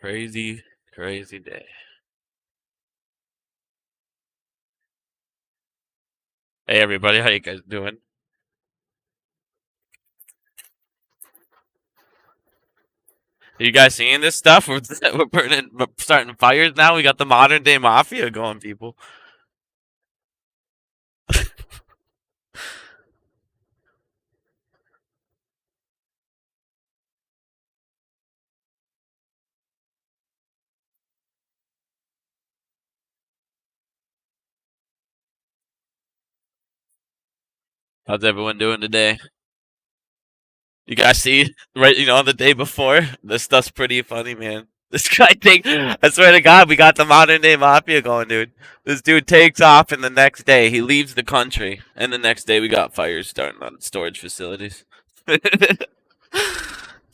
Crazy, crazy day. Hey everybody, how you guys doing? Are you guys seeing this stuff? We're starting fires now. We got the modern day mafia going, people. How's everyone doing today? You guys see, right? The day before, this stuff's pretty funny, man. This guy I swear to God, we got the modern day mafia going, dude. This dude takes off, and the next day he leaves the country, and the next day we got fires starting on storage facilities.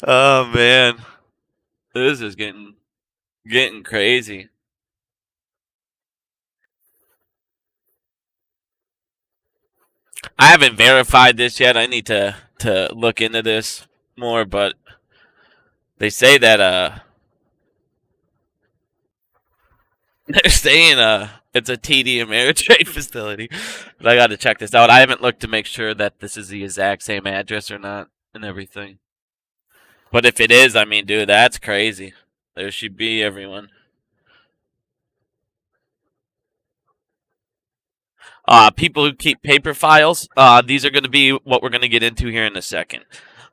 Oh man, this is getting crazy. I haven't verified this yet. I need to look into this more, but they say that they're saying it's a TD Ameritrade facility. But I got to check this out. I haven't looked to make sure that this is the exact same address or not and everything. But if it is, I mean, dude, that's crazy. There should be everyone. People who keep paper files. These are going to be what we're going to get into here in a second.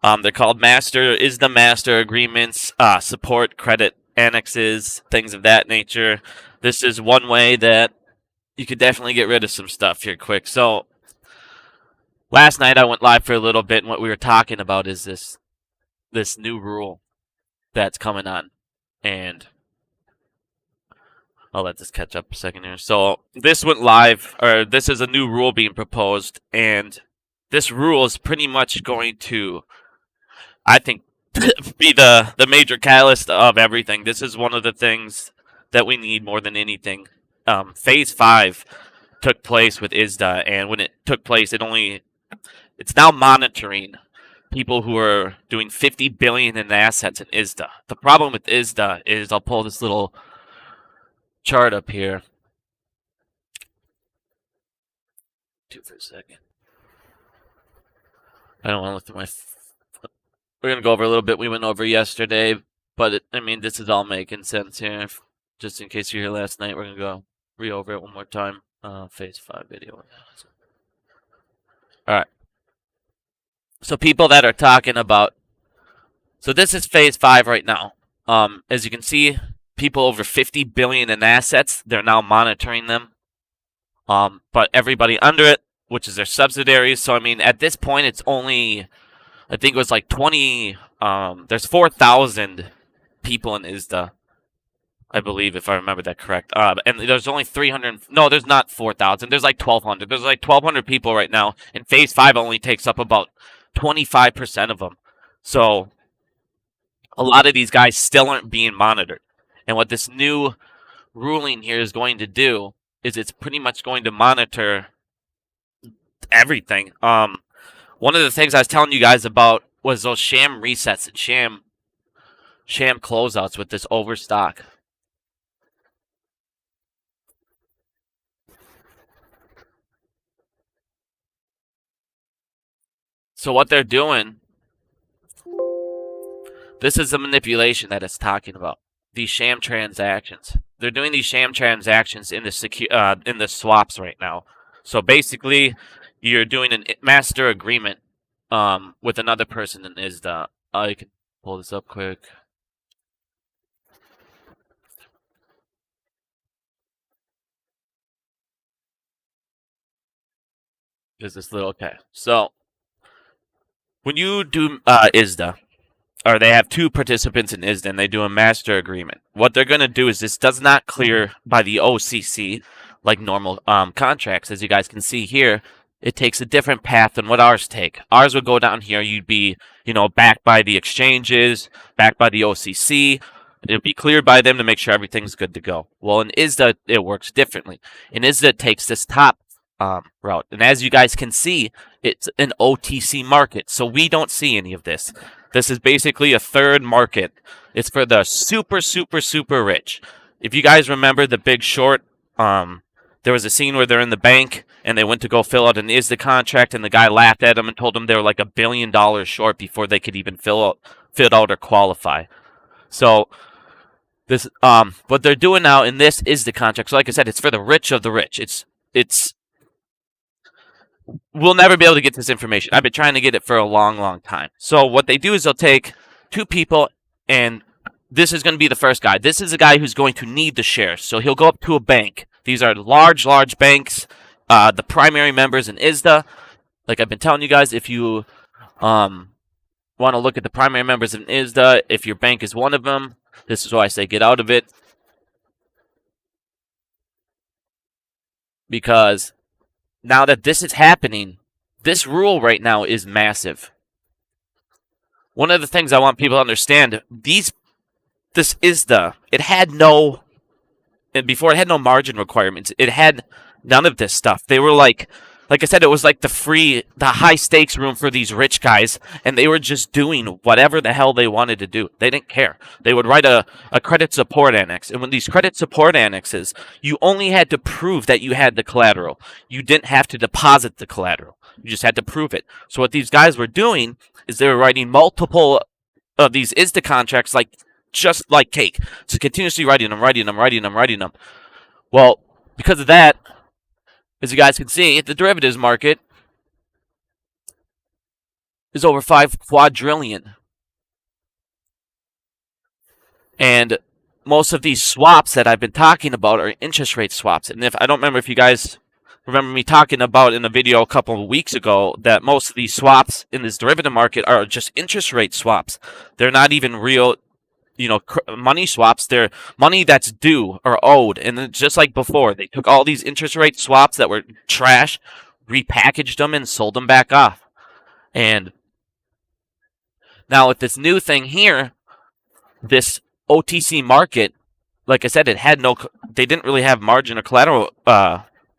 They're called master agreements, support credit annexes, things of that nature. This is one way that you could definitely get rid of some stuff here quick. So last night I went live for a little bit, and what we were talking about is this new rule that's coming on, and I'll let this catch up a second here. So this went live, or this is a new rule being proposed, and this rule is pretty much going to, I think, be the major catalyst of everything. This is one of the things that we need more than anything. Phase 5 took place with ISDA, and when it took place, it's now monitoring people who are doing 50 billion in assets in ISDA. The problem with ISDA is, I'll pull this little chart up here. For a second. I don't want to look through my. We're gonna go over a little bit we went over yesterday, but this is all making sense here. Just in case you're here last night, we're gonna go re-over it one more time. Phase 5 video. All right. So people that are talking about. So this is phase 5 right now. As you can see, people over 50 billion in assets, they're now monitoring them. But everybody under it, which is their subsidiaries. So at this point, it's only, I think it was like 20. There's 4,000 people in ISDA, I believe, if I remember that correct. And there's only 300. No, there's not 4,000. There's like 1,200. There's like 1,200 people right now, and phase 5 only takes up about 25% of them. So a lot of these guys still aren't being monitored. And what this new ruling here is going to do is it's pretty much going to monitor everything. One of the things I was telling you guys about was those sham resets and sham closeouts with this overstock. So what they're doing, this is the manipulation that it's talking about. These sham transactions. They're doing these sham transactions in the swaps right now. So basically, you're doing a master agreement with another person in ISDA. I can pull this up quick. There's this little, okay. So when you do ISDA, or they have two participants in ISDA and they do a master agreement, what they're going to do is this does not clear by the OCC like normal contracts. As you guys can see here, it takes a different path than what ours take. Ours would go down here. You'd be, backed by the exchanges, backed by the OCC. It'd be cleared by them to make sure everything's good to go. Well, in ISDA, it works differently. In ISDA, it takes this top route. And as you guys can see, it's an OTC market. So we don't see any of this. This is basically a third market. It's for the super, super, super rich. If you guys remember The Big Short, there was a scene where they're in the bank and they went to go fill out an ISDA contract, and the guy laughed at them and told them they were like $1 billion short before they could even fill out or qualify. So this, what they're doing now in this ISDA contract. So like I said, it's for the rich of the rich. It's. We'll never be able to get this information. I've been trying to get it for a long, long time. So what they do is they'll take two people, and this is going to be the first guy. This is a guy who's going to need the shares. So he'll go up to a bank. These are large, large banks. The primary members in ISDA. Like I've been telling you guys, if you want to look at the primary members in ISDA, if your bank is one of them, this is why I say get out of it. Because now that this is happening, this rule right now is massive. One of the things I want people to understand, this ISDA, it had no, and before it had no margin requirements. It had none of this stuff. They were like I said, it was like the high stakes room for these rich guys, and they were just doing whatever the hell they wanted to do. They didn't care. They would write a credit support annex, and when these credit support annexes, you only had to prove that you had the collateral. You didn't have to deposit the collateral. You just had to prove it. So what these guys were doing is they were writing multiple of these ISDA contracts just like cake. So continuously writing them. Well, because of that, as you guys can see, the derivatives market is over 5 quadrillion. And most of these swaps that I've been talking about are interest rate swaps. And I don't remember if you guys remember me talking about in a video a couple of weeks ago that most of these swaps in this derivative market are just interest rate swaps. They're not even real, money swaps. They're money that's due or owed. And then just like before, they took all these interest rate swaps that were trash, repackaged them, and sold them back off. And now with this new thing here, this OTC market, like I said, they didn't really have margin or collateral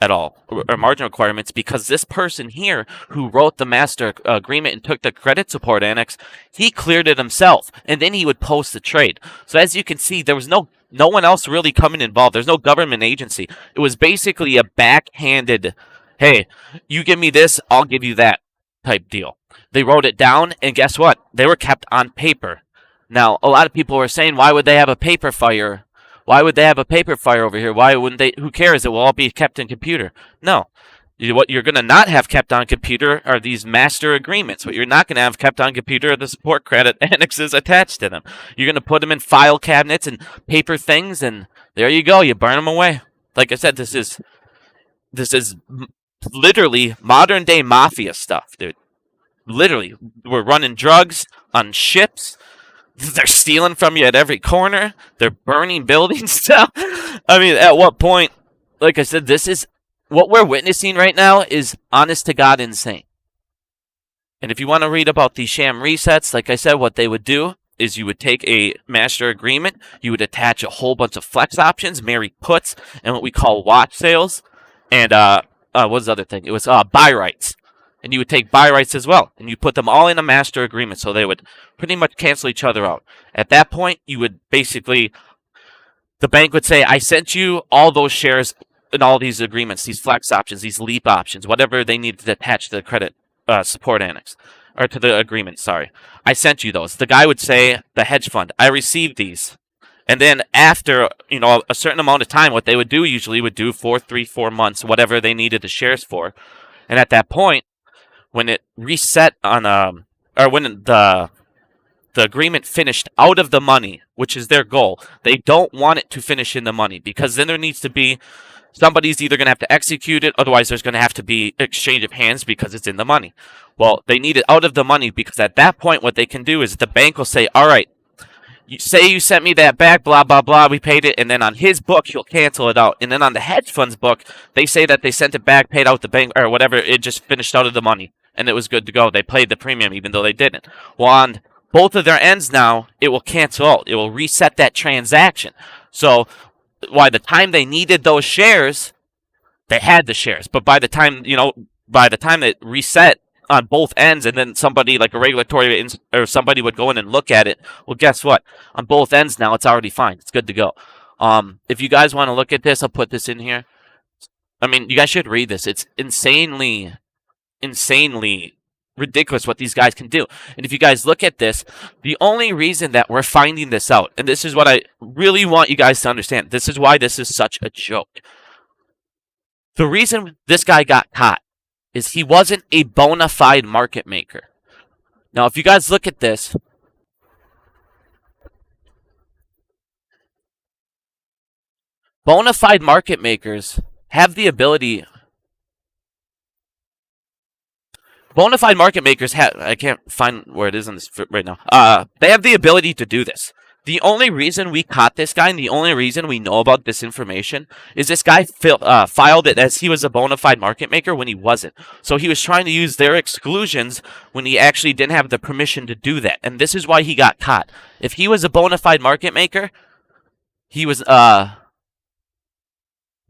at all, or margin requirements, because this person here who wrote the master agreement and took the credit support annex, he cleared it himself, and then he would post the trade. So as you can see, there was no one else really coming involved. There's no government agency. It was basically a backhanded, hey, you give me this, I'll give you that type deal. They wrote it down, and guess what? They were kept on paper. Now, a lot of people were saying, why would they have a paper fire? Why would they have a paper fire over here? Why wouldn't they? Who cares? It will all be kept in computer. No. What you're going to not have kept on computer are these master agreements. What you're not going to have kept on computer are the support credit annexes attached to them. You're going to put them in file cabinets and paper things, and there you go. You burn them away. Like I said, this is literally modern day mafia stuff, dude. Literally, we're running drugs on ships. They're stealing from you at every corner. They're burning buildings down. I mean, at what point? Like I said, what we're witnessing right now is honest to God insane. And if you want to read about these sham resets, like I said, what they would do is you would take a master agreement, you would attach a whole bunch of flex options, marry puts, and what we call watch sales. And what was the other thing? It was buy rights. And you would take buy rights as well, and you put them all in a master agreement, so they would pretty much cancel each other out. At that point, you would basically, the bank would say, I sent you all those shares in all these agreements, these flex options, these leap options, whatever they needed to attach to the credit support annex, or to the agreement, sorry. I sent you those. The guy would say, the hedge fund, I received these. And then after, a certain amount of time, what they would do usually would do for 3-4 months, whatever they needed the shares for. And at that point, when it reset on or when the agreement finished out of the money, which is their goal, they don't want it to finish in the money, because then there needs to be somebody's either going to have to execute it, otherwise there's going to have to be exchange of hands because it's in the money. Well, they need it out of the money, because at that point what they can do is the bank will say, all right, you sent me that back, blah, blah, blah, we paid it, and then on his book, he'll cancel it out. And then on the hedge fund's book, they say that they sent it back, paid out the bank, or whatever, it just finished out of the money, and it was good to go. They paid the premium even though they didn't. Well, on both of their ends now, it will cancel out. It will reset that transaction. So, by the time they needed those shares, they had the shares. But by the time it reset on both ends, and then somebody like a regulatory or somebody would go in and look at it. Well, guess what? On both ends now, it's already fine. It's good to go. If you guys want to look at this, I'll put this in here. I mean, you guys should read this. It's insanely ridiculous what these guys can do. And if you guys look at this, the only reason that we're finding this out, and this is what I really want you guys to understand, this is why this is such a joke. The reason this guy got caught is he wasn't a bona fide market maker. Now, if you guys look at this, bona fide market makers have the ability. Bona fide market makers have. I can't find where it is in this right now. They have the ability to do this. The only reason we caught this guy and the only reason we know about this information is this guy filed it as he was a bona fide market maker when he wasn't. So he was trying to use their exclusions when he actually didn't have the permission to do that. And this is why he got caught. If he was a bona fide market maker, he was, I'm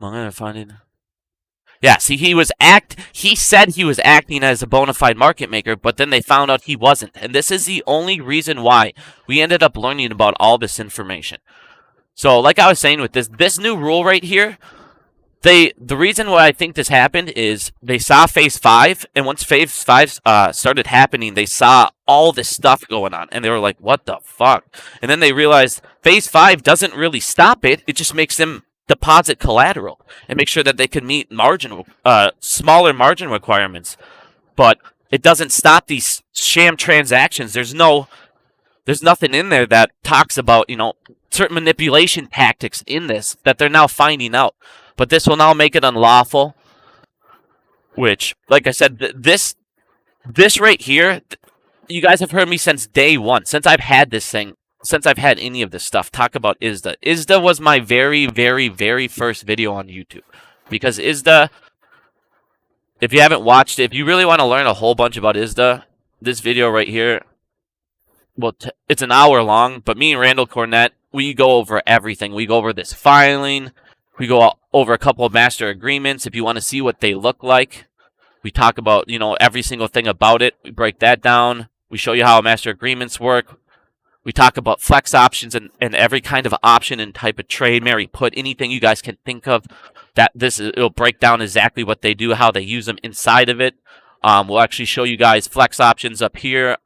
gonna find it. Yeah, see, he said he was acting as a bona fide market maker, but then they found out he wasn't. And this is the only reason why we ended up learning about all this information. So, like I was saying with this new rule right here, the reason why I think this happened is they saw Phase 5, and once Phase 5 started happening, they saw all this stuff going on, and they were like, what the fuck? And then they realized Phase 5 doesn't really stop it, it just makes them deposit collateral and make sure that they can meet smaller margin requirements. But it doesn't stop these sham transactions. There's nothing in there that talks about, certain manipulation tactics in this that they're now finding out. But this will now make it unlawful, which, like I said, this right here, you guys have heard me since day one, since I've had this thing. Since I've had any of this stuff, talk about ISDA. ISDA was my very, very, very first video on YouTube. Because ISDA, if you haven't watched it, if you really want to learn a whole bunch about ISDA, this video right here, well, it's an hour long, but me and Randall Cornett, we go over everything. We go over this filing. We go over a couple of master agreements if you want to see what they look like. We talk about, every single thing about it. We break that down. We show you how master agreements work. We talk about flex options and every kind of option and type of trade, Mary put, anything you guys can think of. It'll break down exactly what they do, how they use them inside of it. We'll actually show you guys flex options up here.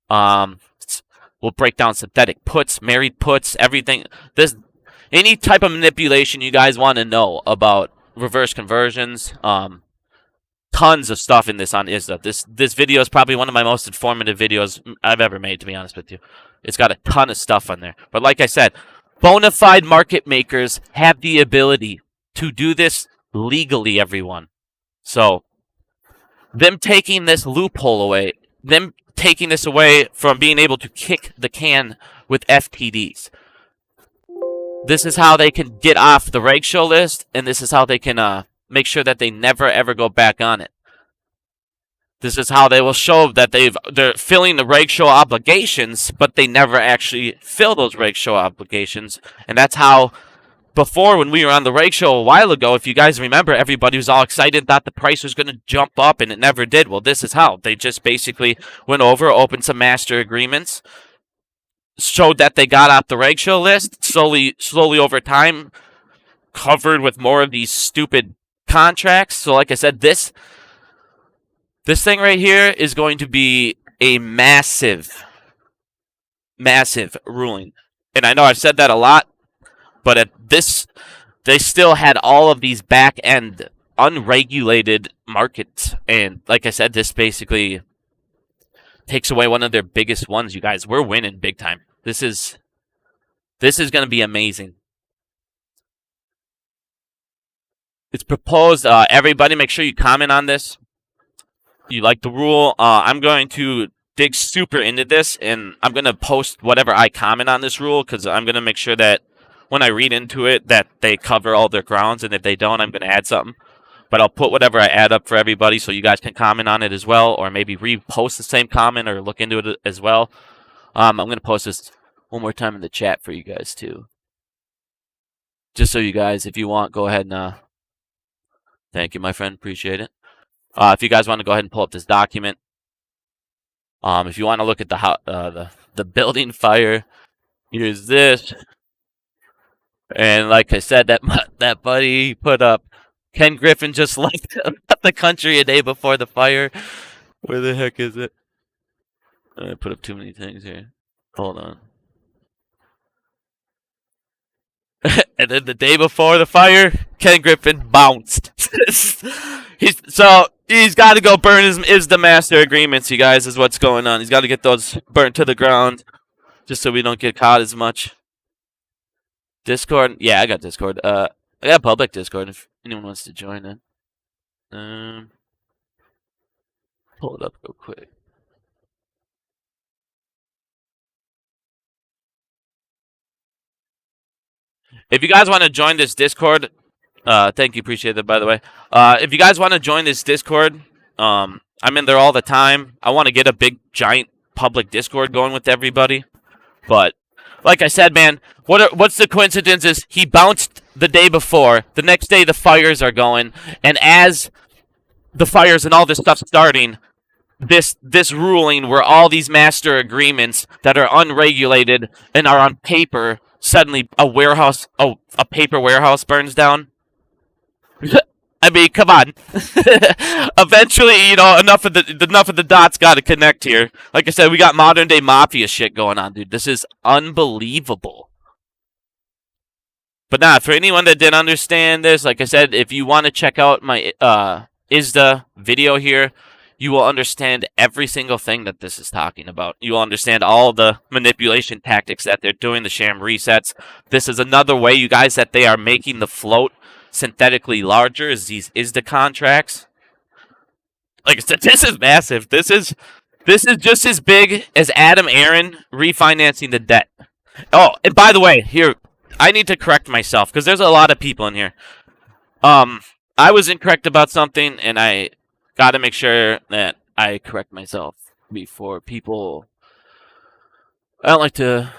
We'll break down synthetic puts, married puts, everything. Any type of manipulation you guys want to know about reverse conversions. Tons of stuff in this on ISDA. This video is probably one of my most informative videos I've ever made, to be honest with you. It's got a ton of stuff on there. But like I said, bona fide market makers have the ability to do this legally, everyone. So, them taking this loophole away, them taking this away from being able to kick the can with FTDs. This is how they can get off the reg show list, and this is how they can make sure that they never ever go back on it. This is how they will show that they're filling the reg show obligations, but they never actually fill those reg show obligations. And that's how, before when we were on the reg show a while ago, if you guys remember, everybody was all excited, thought the price was going to jump up, and it never did. Well, this is how. They just basically went over, opened some master agreements, showed that they got off the reg show list, slowly over time, covered with more of these stupid contracts. So like I said, this thing right here is going to be a massive ruling. And I know I've said that a lot, but at this, they still had all of these back end unregulated markets. And like I said, this basically takes away one of their biggest ones, you guys. We're winning big time. This is going to be amazing. It's proposed. Everybody, make sure you comment on this. You like the rule. I'm going to dig super into this, and I'm going to post whatever I comment on this rule, because I'm going to make sure that when I read into it that they cover all their grounds, and if they don't, I'm going to add something. But I'll put whatever I add up for everybody so you guys can comment on it as well, or maybe repost the same comment or look into it as well. I'm going to post this one more time in the chat for you guys too. Just so you guys, if you want, go ahead and thank you, my friend. Appreciate it. If you guys want to go ahead and pull up this document, if you want to look at the building fire, here's this. And like I said, that buddy put up, Ken Griffin just left the country a day before the fire. Where the heck is it? I put up too many things here. Hold on. And then the day before the fire, Ken Griffin bounced. He's got to go burn his the master agreements, you guys, is what's going on. He's got to get those burnt to the ground, just so we don't get caught as much. Discord, yeah, I got Discord. I got public Discord if anyone wants to join it. Pull it up real quick. If you guys want to join this Discord, thank you, appreciate it, by the way. If you guys want to join this Discord, I'm in there all the time. I want to get a big, giant public Discord going with everybody. But, like I said, man, what's the coincidence is he bounced the day before. The next day, the fires are going. And as the fires and all this stuff starting, this ruling where all these master agreements that are unregulated and are on paper, suddenly a paper warehouse burns down. I mean, come on. Eventually, enough of the dots got to connect here. Like I said, we got modern day mafia shit going on, dude. This is unbelievable. But for anyone that didn't understand this, like I said, if you want to check out my ISDA video here, you will understand every single thing that this is talking about. You will understand all the manipulation tactics that they're doing, the sham resets. This is another way, you guys, that they are making the float synthetically larger is these ISDA contracts. Like I said, this is massive. This is just as big as Adam Aaron refinancing the debt. Oh, and by the way, here, I need to correct myself because there's a lot of people in here. I was incorrect about something, and I got to make sure that I correct myself before people. I don't like to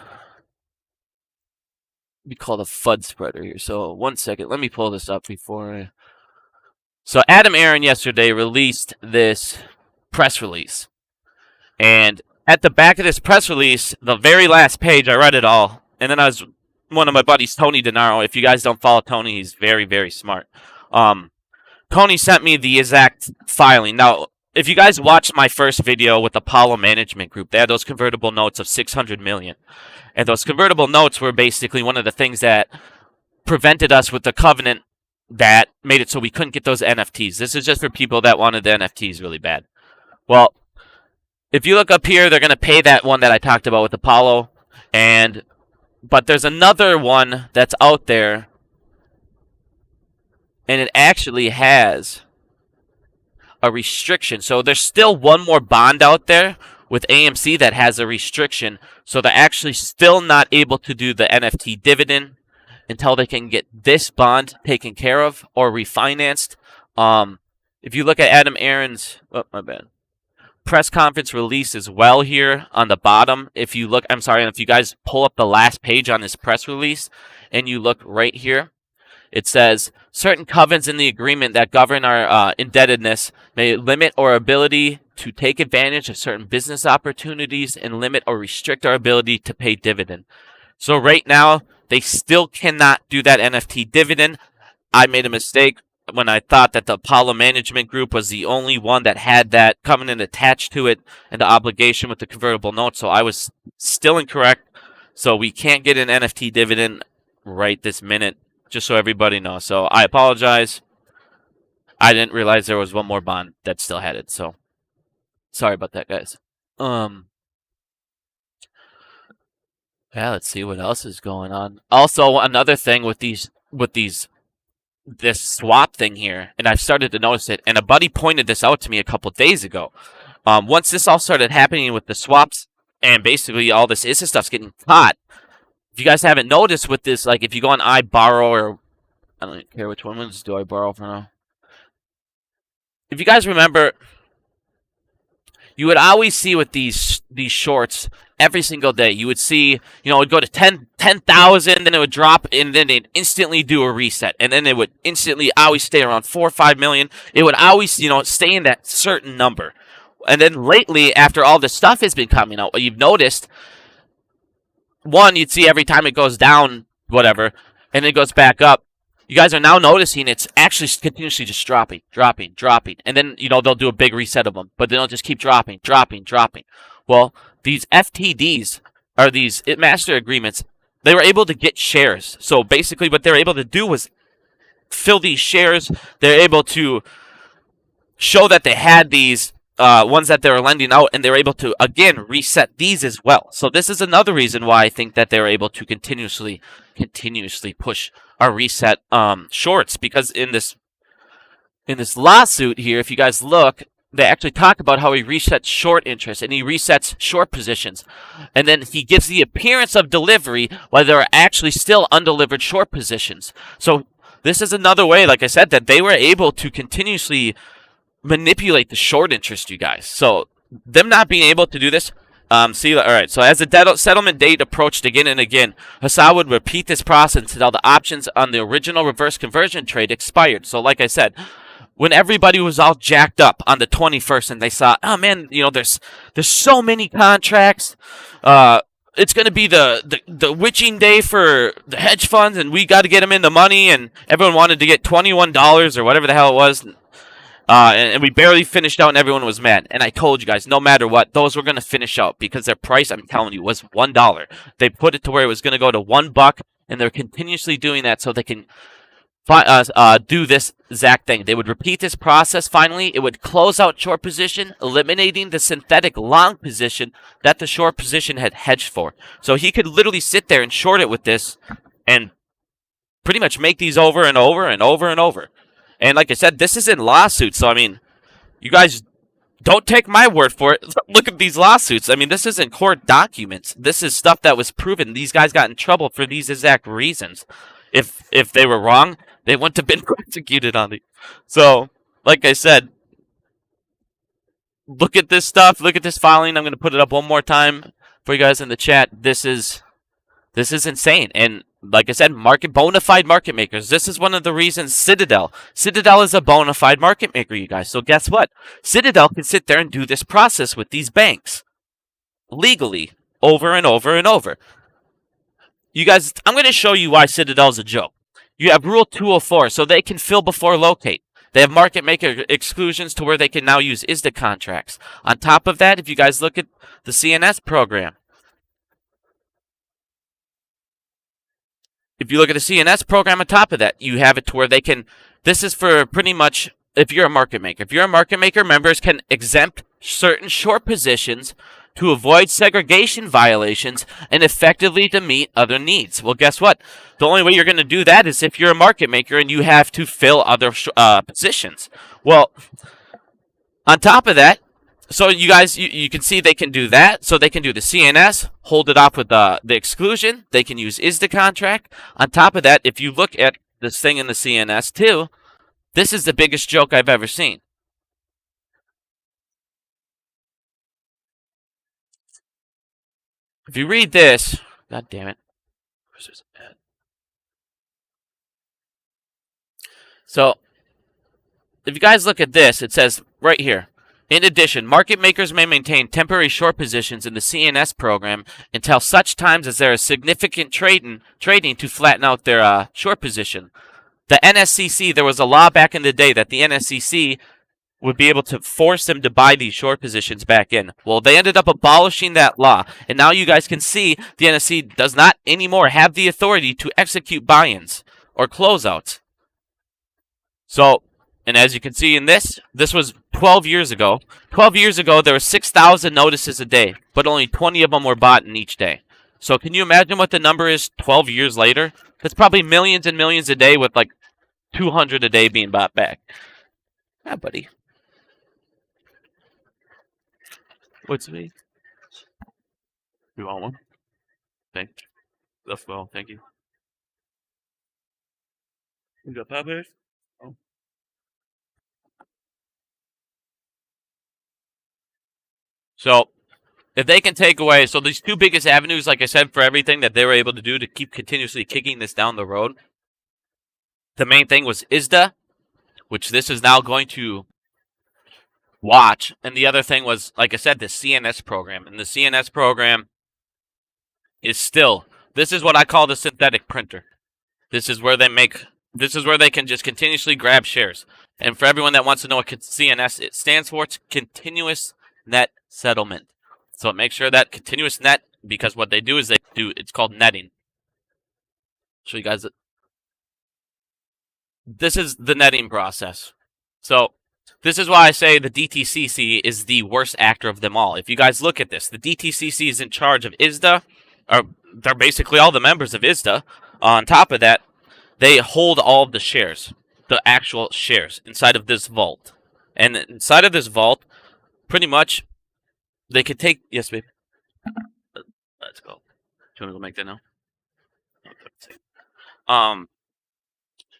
be called a FUD spreader here. So 1 second, let me pull this up before. So Adam Aaron yesterday released this press release, and at the back of this press release, the very last page, I read it all, and then one of my buddies, Tony DeNaro. If you guys don't follow Tony, he's very, very smart. Tony sent me the exact filing. Now, if you guys watched my first video with Apollo Management Group, they had those convertible notes of $600 million. And those convertible notes were basically one of the things that prevented us with the covenant that made it so we couldn't get those NFTs. This is just for people that wanted the NFTs really bad. Well, if you look up here, they're going to pay that one that I talked about with Apollo. But there's another one that's out there, and it actually has a restriction. So there's still one more bond out there with AMC that has a restriction. So they're actually still not able to do the NFT dividend until they can get this bond taken care of or refinanced. If you look at Adam Aaron's, press conference release as well here on the bottom. If you guys pull up the last page on this press release and you look right here, it says, certain covenants in the agreement that govern our indebtedness may limit our ability to take advantage of certain business opportunities and limit or restrict our ability to pay dividend. So right now, they still cannot do that NFT dividend. I made a mistake when I thought that the Apollo Management Group was the only one that had that covenant attached to it and the obligation with the convertible note. So I was still incorrect. So we can't get an NFT dividend right this minute. Just so everybody knows. So I apologize. I didn't realize there was one more bond that still had it. So sorry about that, guys. Yeah, let's see what else is going on. Also, another thing with this swap thing here, and I've started to notice it, and a buddy pointed this out to me a couple days ago. Once this all started happening with the swaps and basically all this ISDA stuff's getting caught, if you guys haven't noticed with this, like if you go on iBorrow, or I don't care which one, let's do iBorrow for now. If you guys remember, you would always see with these shorts every single day. You would see, it would go to 10,000, then it would drop, and then it'd instantly do a reset, and then it would instantly always stay around 4 or 5 million. It would always, stay in that certain number. And then lately, after all this stuff has been coming out, what you've noticed, one, you'd see every time it goes down, whatever, and it goes back up. You guys are now noticing it's actually continuously just dropping. And then, they'll do a big reset of them, but then they'll just keep dropping. Well, these FTDs, are these master agreements, they were able to get shares. So basically what they're able to do was fill these shares. They're able to show that they had these ones that they were lending out, and they were able to, again, reset these as well. So this is another reason why I think that they're able to continuously push our reset shorts, because in this lawsuit here, if you guys look, they actually talk about how he resets short interest and he resets short positions, and then he gives the appearance of delivery while there are actually still undelivered short positions. So this is another way, like I said, that they were able to continuously manipulate the short interest, you guys. So them not being able to do this, all right, so as the settlement date approached again and again, Hassan would repeat this process until the options on the original reverse conversion trade expired. So like I said, when everybody was all jacked up on the 21st and they saw, oh man, there's so many contracts, it's going to be the witching day for the hedge funds, and we got to get them in the money, and everyone wanted to get $21 or whatever the hell it was. And we barely finished out, and everyone was mad. And I told you guys, no matter what, those were going to finish out, because their price, I'm telling you, was $1. They put it to where it was going to go to $1, and they're continuously doing that so they can do this exact thing. They would repeat this process. Finally, it would close out short position, eliminating the synthetic long position that the short position had hedged for. So he could literally sit there and short it with this and pretty much make these over and over and over and over. And like I said, this is in lawsuits, so I mean, you guys don't take my word for it. Look at these lawsuits. I mean, this isn't court documents. This is stuff that was proven. These guys got in trouble for these exact reasons. If they were wrong, they wouldn't have been prosecuted on it. So, like I said, look at this stuff. Look at this filing. I'm going to put it up one more time for you guys in the chat. This is insane. And like I said, bona fide market makers. This is one of the reasons Citadel is a bona fide market maker, you guys. So guess what? Citadel can sit there and do this process with these banks legally over and over and over. You guys, I'm going to show you why Citadel is a joke. You have Rule 204, so they can fill before locate. They have market maker exclusions to where they can now use ISDA contracts. On top of that, if you guys look at the CNS program, if you look at the CNS program on top of that, you have it to where they can, this is for pretty much, if you're a market maker. If you're a market maker, members can exempt certain short positions to avoid segregation violations and effectively to meet other needs. Well, guess what? The only way you're going to do that is if you're a market maker and you have to fill other positions. Well, on top of that, so you guys, you can see they can do that. So they can do the CNS, hold it off with the exclusion. They can use ISDA contract. On top of that, if you look at this thing in the CNS too, this is the biggest joke I've ever seen. If you read this, God damn it. So if you guys look at this, it says right here, in addition, market makers may maintain temporary short positions in the CNS program until such times as there is significant trading to flatten out their short position. The NSCC, there was a law back in the day that the NSCC would be able to force them to buy these short positions back in. Well, they ended up abolishing that law, and now you guys can see the NSCC does not anymore have the authority to execute buy-ins or closeouts. So, and as you can see in this was 12 years ago. 12 years ago, there were 6,000 notices a day, but only 20 of them were bought in each day. So can you imagine what the number is 12 years later? That's probably millions and millions a day, with like 200 a day being bought back. Yeah, buddy. What's me? You want one? Thank you. That's well, thank you. You got Popeyes? Oh. So if they can take away, so these two biggest avenues, like I said, for everything that they were able to do to keep continuously kicking this down the road, the main thing was ISDA, which this is now going to watch. And the other thing was, like I said, the CNS program. And the CNS program is still, this is what I call the synthetic printer. This is where they can just continuously grab shares. And for everyone that wants to know what CNS it stands for, it's continuous net settlement. So make sure that continuous net, because what they do is it's called netting. Show you guys. This is the netting process. So this is why I say the DTCC is the worst actor of them all. If you guys look at this, the DTCC is in charge of ISDA. They're basically all the members of ISDA. On top of that, they hold all of the shares, the actual shares, inside of this vault. And inside of this vault, pretty much, they could take... Yes, babe. Let's go. Do you want to go make that now?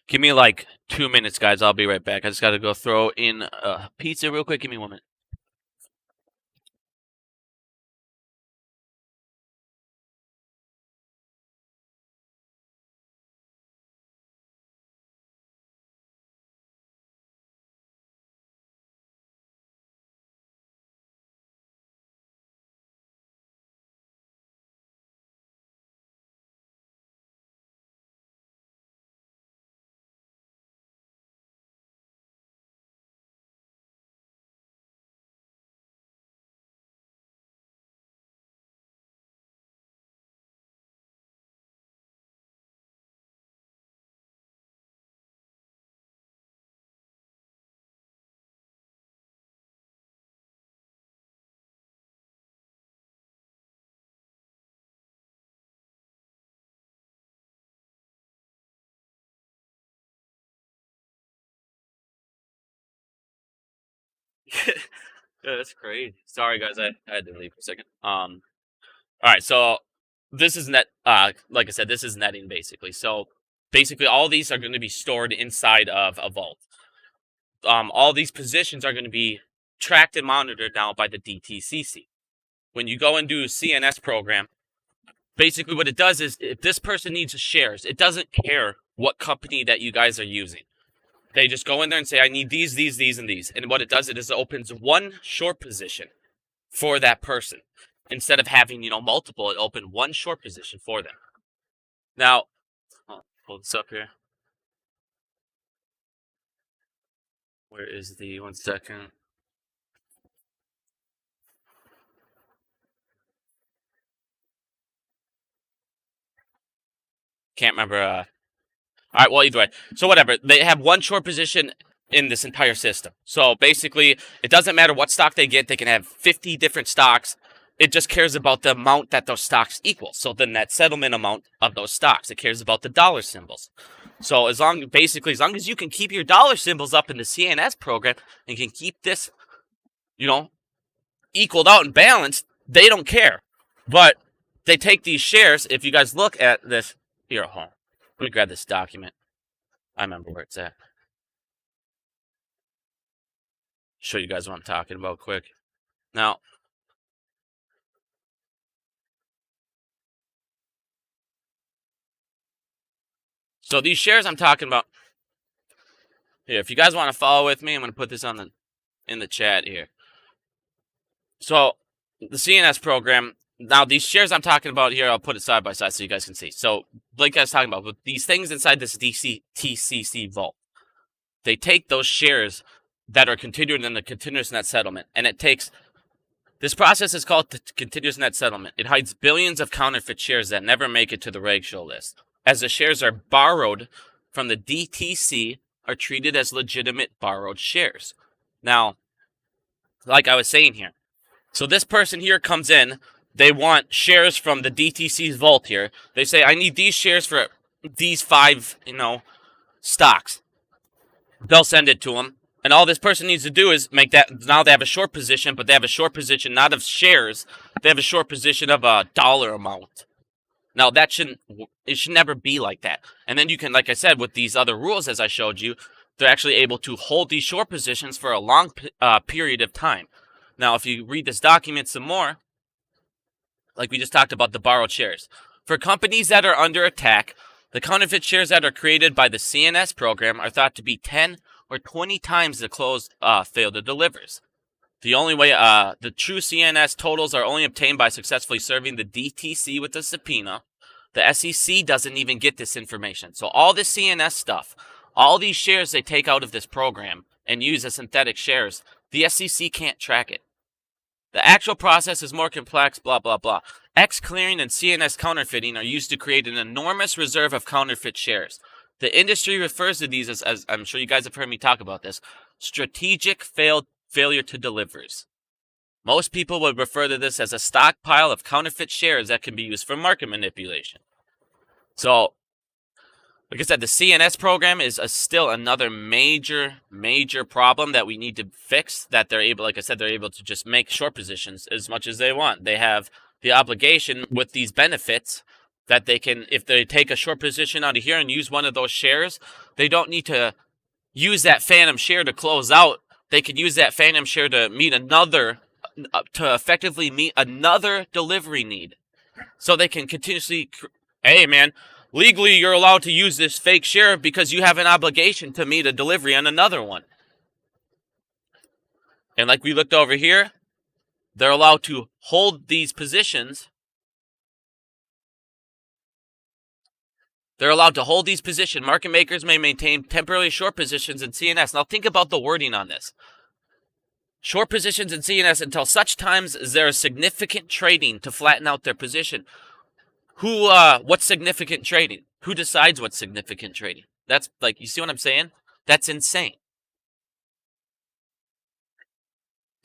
Give me like 2 minutes, guys. I'll be right back. I just got to go throw in a pizza real quick. Give me 1 minute. Yeah, that's crazy. Sorry, guys. I had to leave for a second. All right. So this is net. Like I said, this is netting basically. So basically, all these are going to be stored inside of a vault. All these positions are going to be tracked and monitored now by the DTCC. When you go and do a CNS program, basically what it does is if this person needs shares, it doesn't care what company that you guys are using. They just go in there and say, I need these, and these. And what it does is it opens one short position for that person. Instead of having, multiple, it opened one short position for them. Now, hold this up here. Where is the 1 second? Can't remember. All right, well, either way. So whatever. They have one short position in this entire system. So basically, it doesn't matter what stock they get. They can have 50 different stocks. It just cares about the amount that those stocks equal. So the net settlement amount of those stocks. It cares about the dollar symbols. So as long as you can keep your dollar symbols up in the CNS program and can keep this, equaled out and balanced, they don't care. But they take these shares. If you guys look at this, here at home. Let me grab this document. I remember where it's at. Show you guys what I'm talking about quick. Now, so these shares I'm talking about. Here, if you guys want to follow with me, I'm going to put this in the chat here. So, the CNS program. Now, these shares I'm talking about here, I'll put it side by side so you guys can see. So, like I was talking about, with these things inside this DTCC vault, they take those shares that are continued in the continuous net settlement, and it takes... This process is called the continuous net settlement. It hides billions of counterfeit shares that never make it to the reg show list, as the shares are borrowed from the DTC are treated as legitimate borrowed shares. Now, like I was saying here, so this person here comes in, they want shares from the DTC's vault here. They say, I need these shares for these 5, stocks. They'll send it to them. And all this person needs to do is make that, now they have a short position, but they have a short position not of shares, they have a short position of a dollar amount. Now it should never be like that. And then you can, like I said, with these other rules as I showed you, they're actually able to hold these short positions for a long period of time. Now, if you read this document some more, like we just talked about the borrowed shares. For companies that are under attack, the counterfeit shares that are created by the CNS program are thought to be 10 or 20 times the closed failed delivers. The only way, the true CNS totals are only obtained by successfully serving the DTC with a subpoena. The SEC doesn't even get this information. So all this CNS stuff, all these shares they take out of this program and use as synthetic shares, the SEC can't track it. The actual process is more complex, blah, blah, blah. X clearing and CNS counterfeiting are used to create an enormous reserve of counterfeit shares. The industry refers to these as I'm sure you guys have heard me talk about this, strategic failure to delivers. Most people would refer to this as a stockpile of counterfeit shares that can be used for market manipulation. So, like I said, the CNS program is still another major problem that we need to fix, that they're able, like I said, they're able to just make short positions as much as they want. They have the obligation with these benefits that they can, if they take a short position out of here and use one of those shares, they don't need to use that phantom share to close out. They could use that phantom share to meet another, to effectively meet another delivery need. So they can continuously, hey man, legally you're allowed to use this fake share because you have an obligation to meet a delivery on another one. And like we looked over here, they're allowed to hold these positions. They're allowed to hold these positions. Market makers may maintain temporarily short positions in CNS. Now think about the wording on this. Short positions in CNS until such times as there is significant trading to flatten out their position. What's significant trading? Who decides what's significant trading? That's like, you see what I'm saying? That's insane.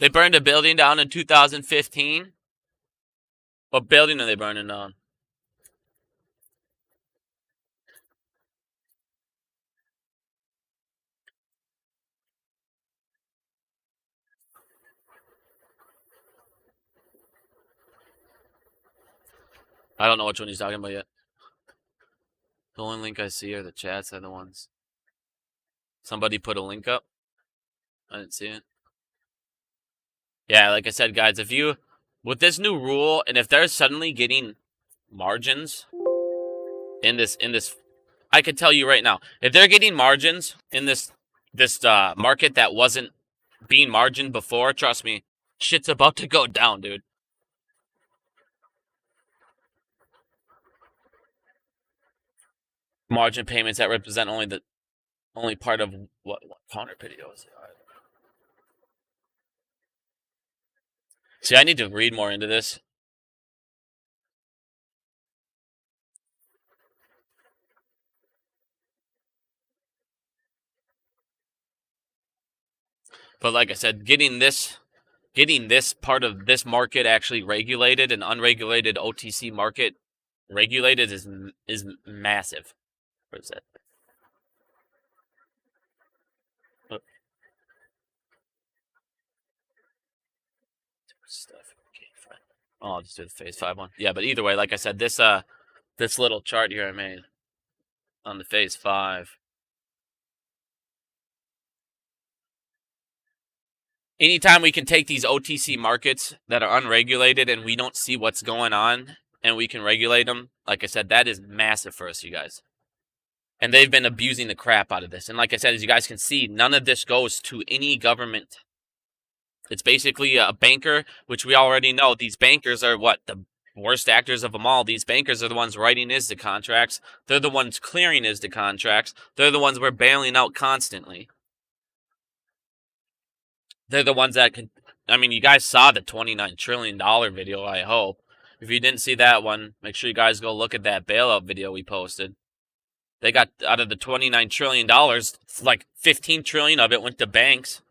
They burned a building down in 2015. What building are they burning down? I don't know which one he's talking about yet. The only link I see are the chats are the ones. Somebody put a link up. I didn't see it. Yeah, like I said, guys, if you, with this new rule, and if they're suddenly getting margins in this, I can tell you right now, if they're getting margins in this market that wasn't being margined before, trust me, shit's about to go down, dude. Margin payments that represent only part of what counter videos are. See, I need to read more into this. But like I said, getting this part of this market actually regulated, and unregulated OTC market regulated, is massive. Where is that? Stuff. Oh, I'll just do the phase 5 one. Yeah, but either way, like I said, this little chart here I made on the phase 5. Anytime we can take these OTC markets that are unregulated and we don't see what's going on and we can regulate them, like I said, that is massive for us, you guys. And they've been abusing the crap out of this. And like I said, as you guys can see, none of this goes to any government. It's basically a banker, which we already know. These bankers are what? The worst actors of them all. These bankers are the ones writing ISDA contracts. They're the ones clearing ISDA contracts. They're the ones we're bailing out constantly. They're the ones that can, I mean, you guys saw the $29 trillion video, I hope. If you didn't see that one, make sure you guys go look at that bailout video we posted. They got, out of the $29 trillion, like $15 trillion of it went to banks.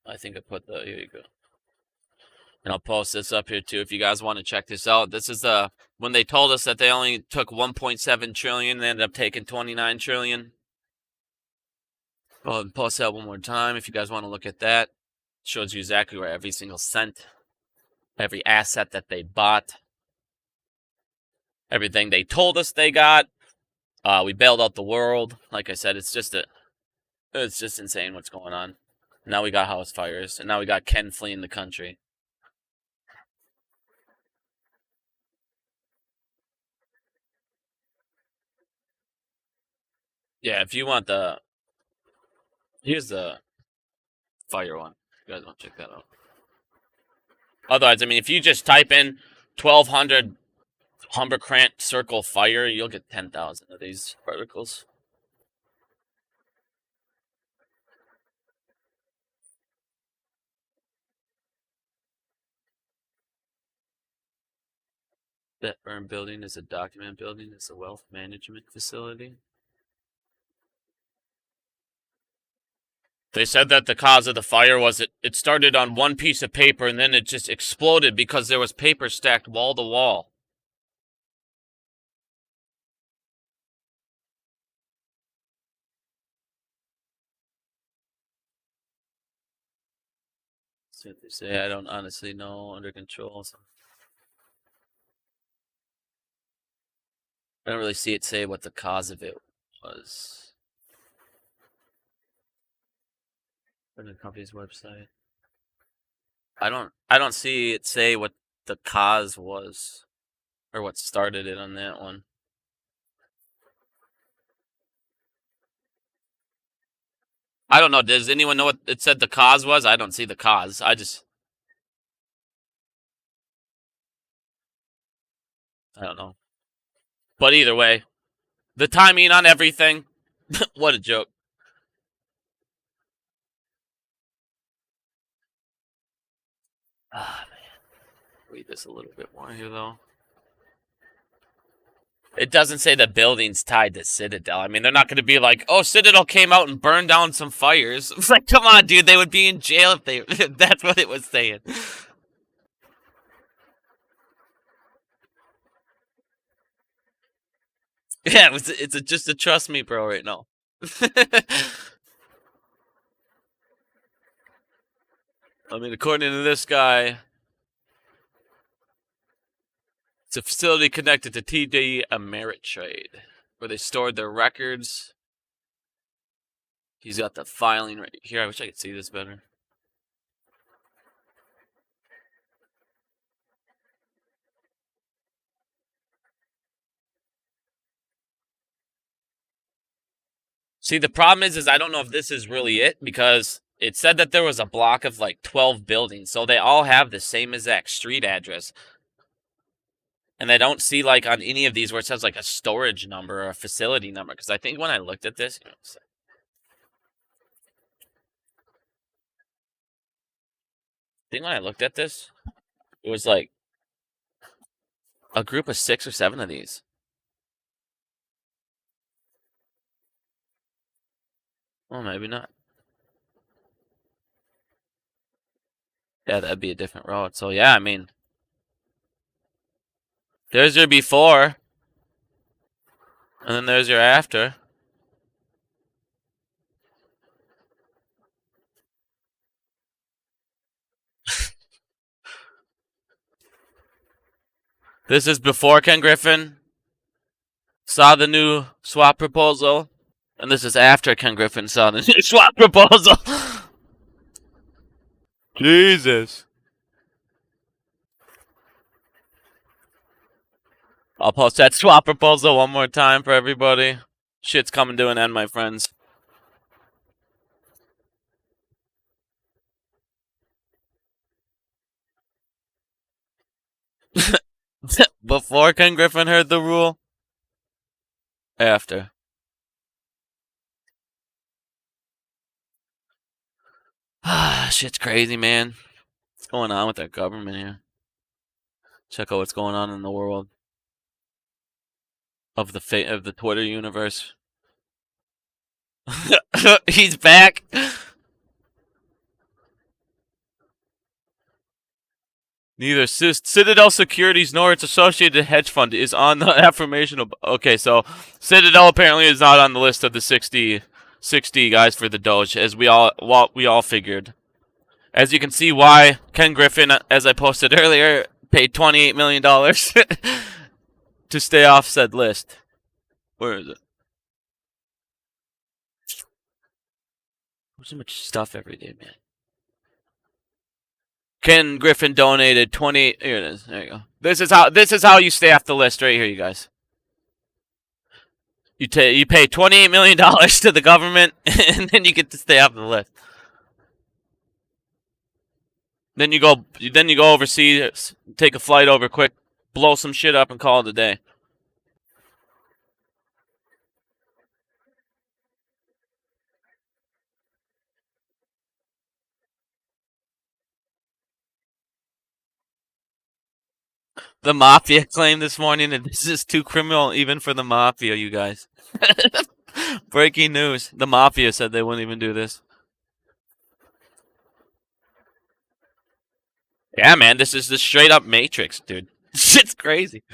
I think I put the, here you go. And I'll post this up here too if you guys want to check this out. This is when they told us that they only took 1.7 trillion, they ended up taking 29 trillion. I'll post that one more time if you guys want to look at that. It shows you exactly where every single cent, every asset that they bought, everything they told us they got, We bailed out the world. Like I said, it's just insane what's going on. Now we got house fires, and now we got Ken fleeing the country. Yeah, if you want here's the fire one. You guys want to check that out. Otherwise, I mean, if you just type in 1200 Humberkrant circle fire, you'll get 10,000 of these articles. That burn building is a document building. It's a wealth management facility. They said that the cause of the fire was it started on one piece of paper and then it just exploded because there was paper stacked wall to wall. That's what they say. I don't honestly know. Under control. So. I don't really see it say what the cause of it was. On the company's website. I don't see it say what the cause was or what started it on that one. I don't know. Does anyone know what it said the cause was? I don't see the cause. I don't know. But either way, the timing on everything, what a joke. Ah, man. Read this a little bit more here, though. It doesn't say the building's tied to Citadel. I mean, they're not going to be like, oh, Citadel came out and burned down some fires. It's like, come on, dude. They would be in jail if they... That's what it was saying. Yeah, it's just a trust me, bro, right now. I mean, according to this guy, it's a facility connected to TD Ameritrade, where they stored their records. He's got the filing right here. I wish I could see this better. See, the problem is I don't know if this is really it, because it said that there was a block of like 12 buildings, so they all have the same exact street address. And I don't see like on any of these where it says like a storage number or a facility number, because I think when I looked at this, it was like a group of 6 or 7 of these. Well, maybe not. Yeah, that'd be a different road. So yeah, I mean, there's your before, and then there's your after. This is before Ken Griffin saw the new swap proposal, and this is after Ken Griffin saw the new swap proposal. Jesus. I'll post that swap proposal one more time for everybody. Shit's coming to an end, my friends. Before Ken Griffin heard the rule? After. Shit's crazy, man. What's going on with our government here? Check out what's going on in the world of the Twitter universe. He's back. Neither Citadel Securities nor its associated hedge fund is on the affirmation of... Okay, so Citadel apparently is not on the list of the 60 guys for the Doge, as we all figured. As you can see, why Ken Griffin, as I posted earlier, paid $28 million to stay off said list. Where is it? So much stuff every day, man. Ken Griffin donated 20. Here it is. There you go. This is how you stay off the list right here, you guys. You pay $28 million to the government, and then you get to stay off the list. Then you go overseas, take a flight over quick, blow some shit up, and call it a day. The Mafia claimed this morning that this is too criminal even for the Mafia, you guys. Breaking news. The Mafia said they wouldn't even do this. Yeah, man, this is the straight up Matrix, dude. Shit's crazy.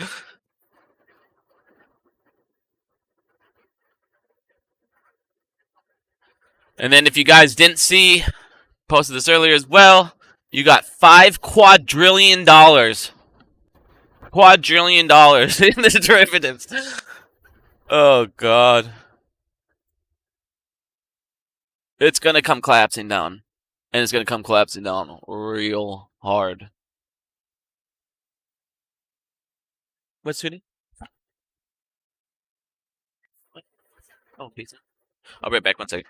And then if you guys didn't see, posted this earlier as well, you got $5 quadrillion. Quadrillion dollars in the derivatives. Oh, God. It's going to come collapsing down. And it's going to come collapsing down real hard. What, sweetie? What? Oh, pizza. I'll be right back. 1 second.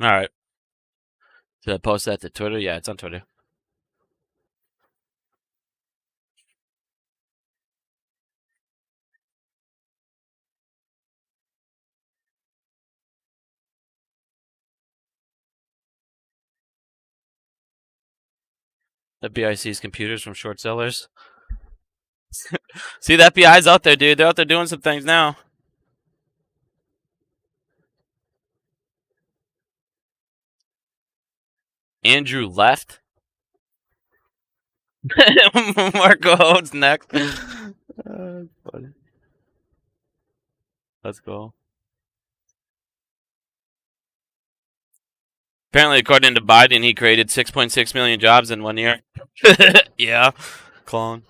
All right. Should I post that to Twitter? Yeah, it's on Twitter. The FBI sees computers from short sellers. See, the FBI's out there, dude. They're out there doing some things now. Andrew left. Marco Hodes next. Funny. Let's go. Apparently, according to Biden, he created 6.6 million jobs in 1 year. Yeah, clone.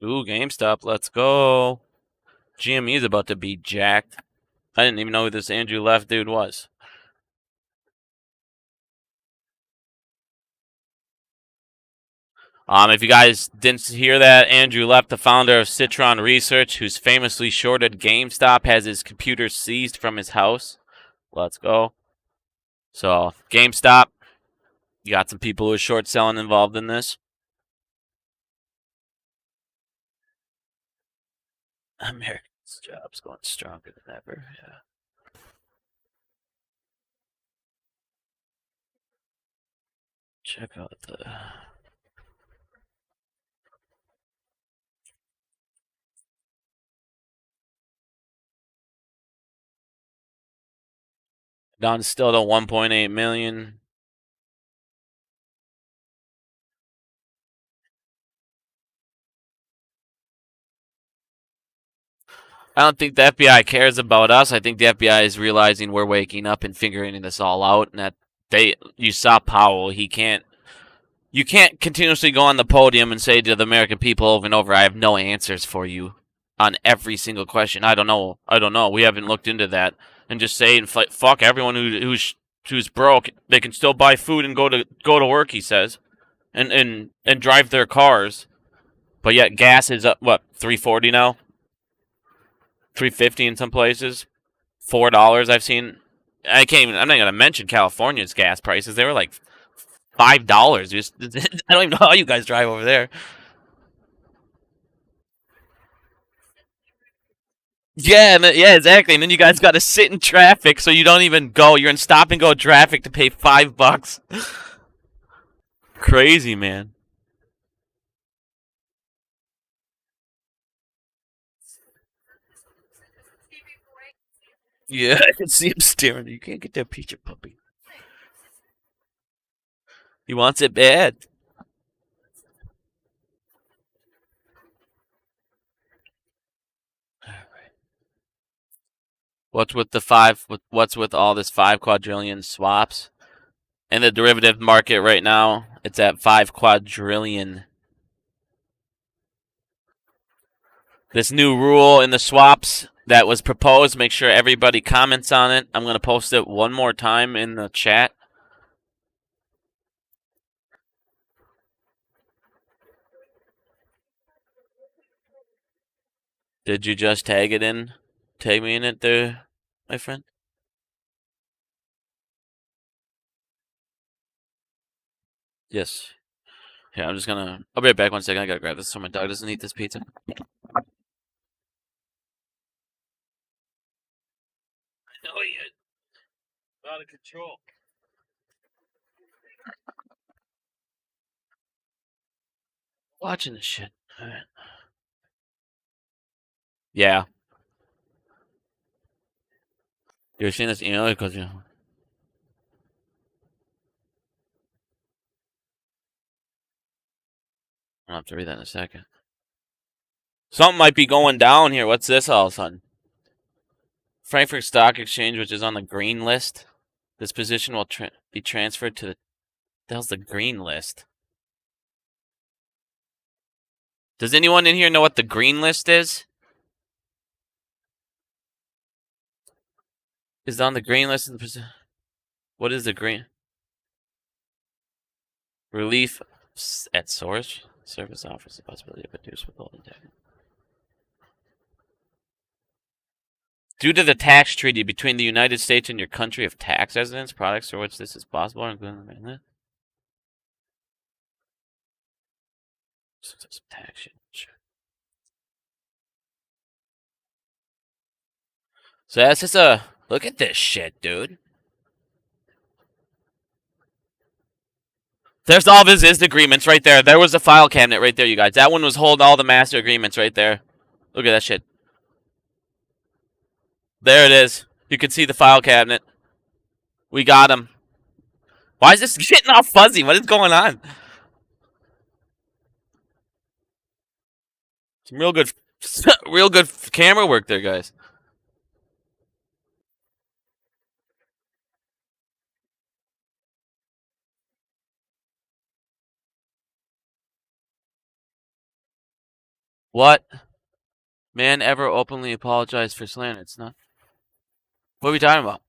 Ooh, GameStop, let's go. GME is about to be jacked. I didn't even know who this Andrew Left dude was. If you guys didn't hear that, Andrew Left, the founder of Citron Research, who's famously shorted GameStop, has his computer seized from his house. Let's go. So, GameStop, you got some people who are short selling involved in this. Americans' jobs going stronger than ever. Yeah. Check out the. Down still to 1.8 million. I don't think the FBI cares about us. I think the FBI is realizing we're waking up and figuring this all out, and that You saw Powell. You can't continuously go on the podium and say to the American people over and over, I have no answers for you on every single question. I don't know. We haven't looked into that. And just say and fuck everyone who's broke. They can still buy food and go to work, he says. And drive their cars. But yet gas is up, what, $3.40 now? $3.50 in some places. $4 I've seen. I'm not gonna mention California's gas prices. They were like $5. I don't even know how you guys drive over there. Yeah, yeah, exactly. And then you guys got to sit in traffic, so you don't even go. You're in stop and go traffic to pay $5. Crazy, man. Yeah, I can see him staring. You can't get that picture, puppy. He wants it bad. What's with all this 5 quadrillion swaps? In the derivative market right now, it's at 5 quadrillion. This new rule in the swaps that was proposed, make sure everybody comments on it. I'm going to post it one more time in the chat. Did you just tag it in? Tag me in it there, my friend? Yes. Yeah, I'll be right back 1 second. I gotta grab this so my dog doesn't eat this pizza. I know he is. Out of control. Watching this shit. All right. Yeah. You're seeing this email because you. I'll have to read that in a second. Something might be going down here. What's this all of a sudden? Frankfurt Stock Exchange, which is on the green list. This position will be transferred to the hell's the green list? Does anyone in here know what the green list is? Is on the green list of the position? What is the green? Relief at source. Service offers the possibility of reduced withholding tax. Due to the tax treaty between the United States and your country of tax residence, products for which this is possible, including the tax shit. So that's just look at this shit, dude. There's all of his agreements right there. There was the file cabinet right there, you guys. That one was holding all the master agreements right there. Look at that shit. There it is. You can see the file cabinet. We got him. Why is this getting all fuzzy? What is going on? Some real good camera work there, guys. What man ever openly apologized for slander? It's not. What are we talking about?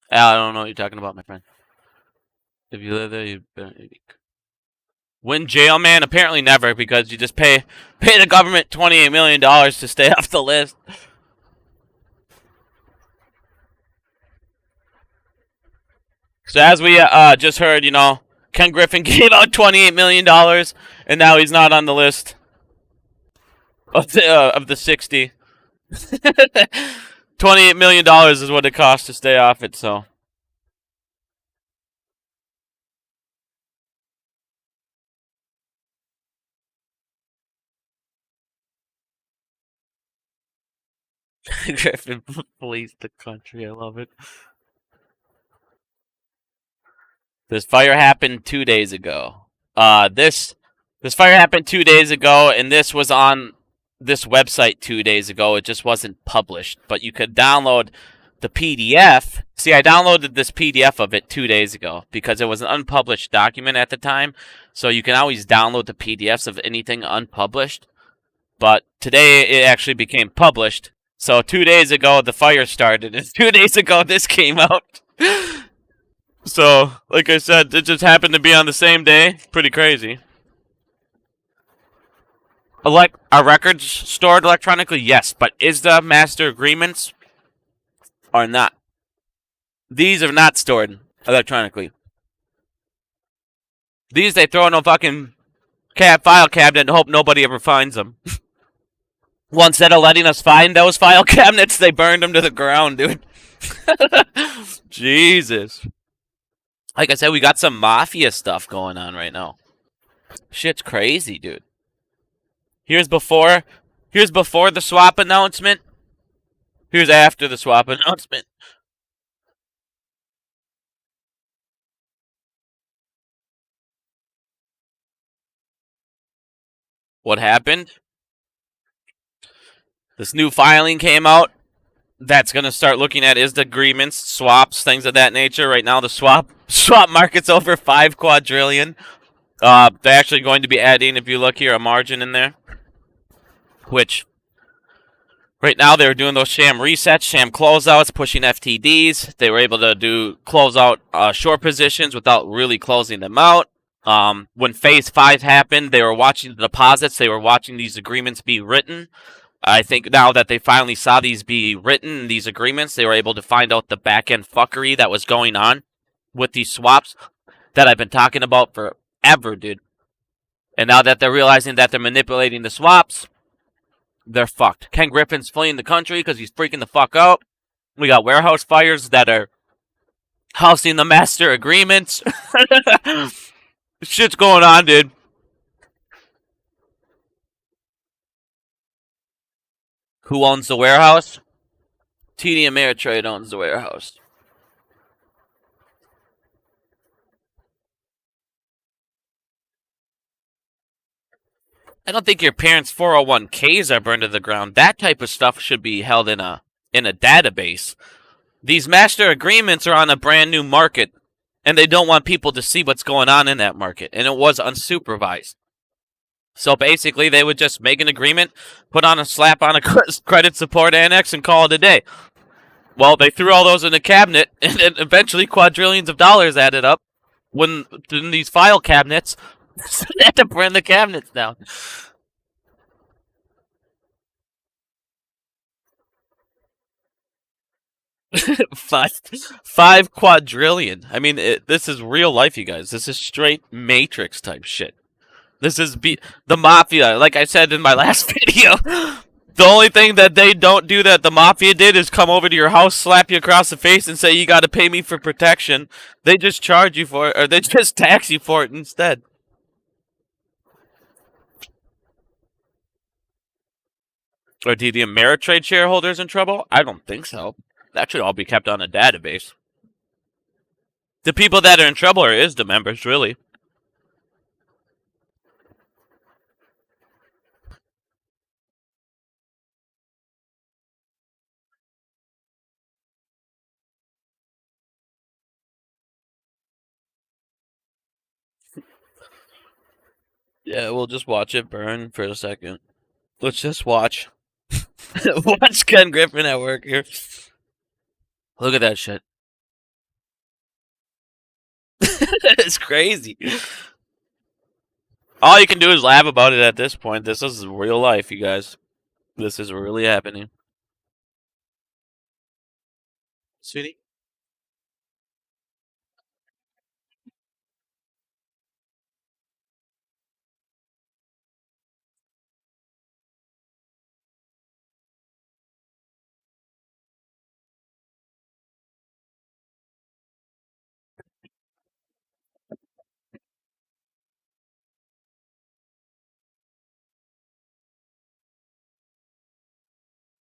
Al, I don't know what you're talking about, my friend. If you live there, you better win jail, man. Apparently never, because you just pay the government $28 million to stay off the list. So as we just heard, Ken Griffin gave out $28 million, and now he's not on the list of the 60. $28 million is what it costs to stay off it, so. Griffin flees the country. I love it. This fire happened 2 days ago. This fire happened 2 days ago, and this was on this website 2 days ago. It just wasn't published, but you could download the PDF. See, I downloaded this PDF of it 2 days ago because it was an unpublished document at the time. So you can always download the PDFs of anything unpublished. But today it actually became published. So 2 days ago the fire started, and 2 days ago this came out. So, like I said, it just happened to be on the same day. Pretty crazy. Are records stored electronically? Yes, but is the master agreements are not? These are not stored electronically. These they throw in a fucking file cabinet and hope nobody ever finds them. Well, instead of letting us find those file cabinets, they burned them to the ground, dude. Jesus. Like I said, we got some mafia stuff going on right now. Shit's crazy, dude. Here's before the swap announcement. Here's after the swap announcement. What happened? This new filing came out that's going to start looking at is the agreements, swaps, things of that nature. Right now, the swap market's over 5 quadrillion. They're actually going to be adding, if you look here, a margin in there, which right now they were doing those sham resets, sham closeouts, pushing FTDs. They were able to do closeout short positions without really closing them out. When phase 5 happened, they were watching the deposits. They were watching these agreements be written. I think now that they finally saw these be written, these agreements, they were able to find out the back-end fuckery that was going on with these swaps that I've been talking about forever, dude. And now that they're realizing that they're manipulating the swaps, they're fucked. Ken Griffin's fleeing the country because he's freaking the fuck out. We got warehouse fires that are housing the master agreements. Shit's going on, dude. Who owns the warehouse? TD Ameritrade owns the warehouse. I don't think your parents' 401ks are burned to the ground. That type of stuff should be held in a database. These master agreements are on a brand new market, and they don't want people to see what's going on in that market, and it was unsupervised. So basically, they would just make an agreement, slap on a credit support annex, and call it a day. Well, they threw all those in a cabinet, and then eventually quadrillions of dollars added up when in these file cabinets. They had to burn the cabinets down. five quadrillion. I mean, this is real life, you guys. This is straight Matrix type shit. This is the mafia. Like I said in my last video, the only thing that they don't do that the mafia did is come over to your house, slap you across the face, and say you got to pay me for protection. They just charge you for it, or they just tax you for it instead. Are the Ameritrade shareholders in trouble? I don't think so. That should all be kept on a database. The people that are in trouble are ISDA members, really. Yeah, we'll just watch it burn for a second. Let's just watch. Watch Ken Griffin at work here. Look at that shit. It's crazy. All you can do is laugh about it at this point. This is real life, you guys. This is really happening. Sweetie?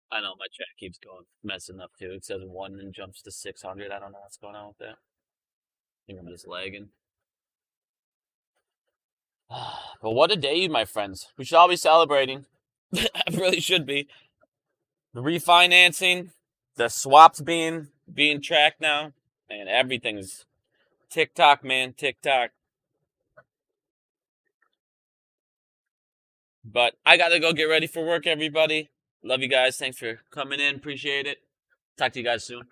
I know my chat keeps going messing up too. It says 1 and jumps to 600. I don't know what's going on with that. I think I'm just lagging. But what a day, my friends. We should all be celebrating. I really should be. The refinancing, the swaps being tracked now, and everything's TikTok, man, TikTok. But I gotta go get ready for work, everybody. Love you guys. Thanks for coming in. Appreciate it. Talk to you guys soon.